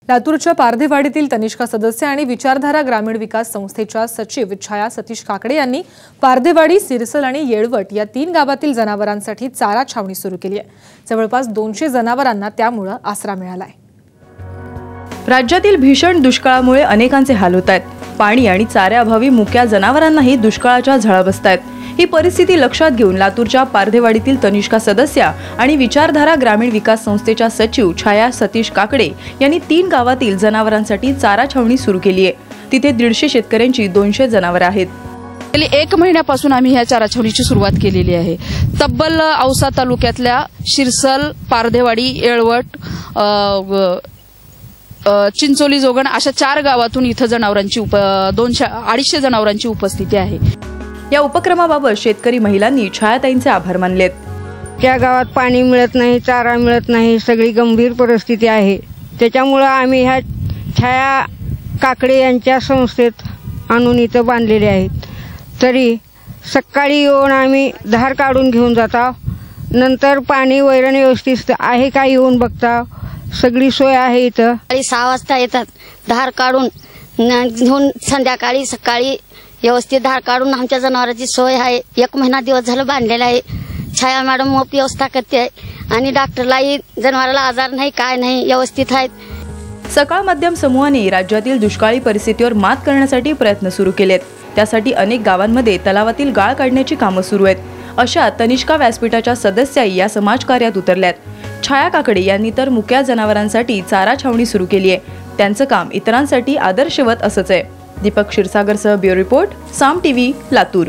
लातूरच्या पारधेवाडीतील तनिष्का सदस्य आणि विचारधारा ग्रामीण विकास संस्थेच्या सचिव छाया सतीश काकडे यांनी पारधेवाडी, सिरसल आणि येळवट या 3 गावातील जनावरांसाठी चारा छावणी सुरू केली आहे। जवळपास 200 जनावरांना त्यामुळे आसरा मिळाला आहे। राज्यातील भीषण दुष्काळामुळे अनेकांचे हाल होत आहेत। पाणी आणि चाऱ्याअभावी मुक्या जनावरांनाही दुष्काळाच्या झळा बसतायत। ही परिस्थिती लक्षात घेऊन लातूरच्या पारधेवाडीतील तनिष्का सदस्य आणि विचारधारा ग्रामीण विकास संस्थेच्या सचिव छाया सतीश काकडे यांनी 3 गावातील जनावरांसाठी चारा छावणी सुरू केली आहे। तिथे 150 शेतकऱ्यांची 200 जनावरे आहेत। गेली 1 महिन्यापासून आम्ही ह्या चारा छावणीची सुरुवात केलेली आहे। तब्बल औसा तालुक्यातल्या शिरसल, पारधेवाडी, येळवट, चिंचोली, जोगण अशा 4 गावातून इथं जनावरांची 200-250 जनावरांची उपस्थिती आहे। या उपक्रमाबाबत शेतकरी महिलांनी छायाताईंचे आभार मानलेत। त्या गावात पाणी मिळत नाही, चारा मिळत नाही, सगळी गंभीर परिस्थिती आहे। त्याच्यामुळे आम्ही ह्या छाया काकडे यांच्या संस्थेत आणून इथं बांधलेले आहेत। तरी सकाळी येऊन आम्ही धार काढून घेऊन जातो, नंतर पाणी वैरण व्यवस्थित आहे का येऊन बघता, सगळी सोय आहे इथं। 6 वाजता येतात, धार काढून घेऊन संध्याकाळी सकाळी व्यवस्थित धार काढून आमच्या जनावरांची सोय आहे। 1 महिना दिवस झालं बांधलेला आहे। छाया मॅडम मोप व्यवस्था करते आहे आणि डॉक्टरलाही जनावराला आजार नाही, काय नाही, व्यवस्थित आहेत। सकाळ माध्यम समूहाने राज्यातील दुष्काळी परिस्थितीवर मात करण्यासाठी प्रयत्न सुरू केलेत। त्यासाठी अनेक गावांमध्ये तलावातील गाळ काढण्याची कामं सुरू आहेत। अशा तनिष्का व्यासपीठाच्या सदस्याही या समाजकार्यात उतरल्यात। छाया काकडे यांनी तर मुक्या जनावरांसाठी चारा छावणी सुरू केली आहे। त्यांचं काम इतरांसाठी आदर्शवत असंच आहे। दीपक क्षीरसागरसह ब्युरो रिपोर्ट, साम टीव्ही, लातूर।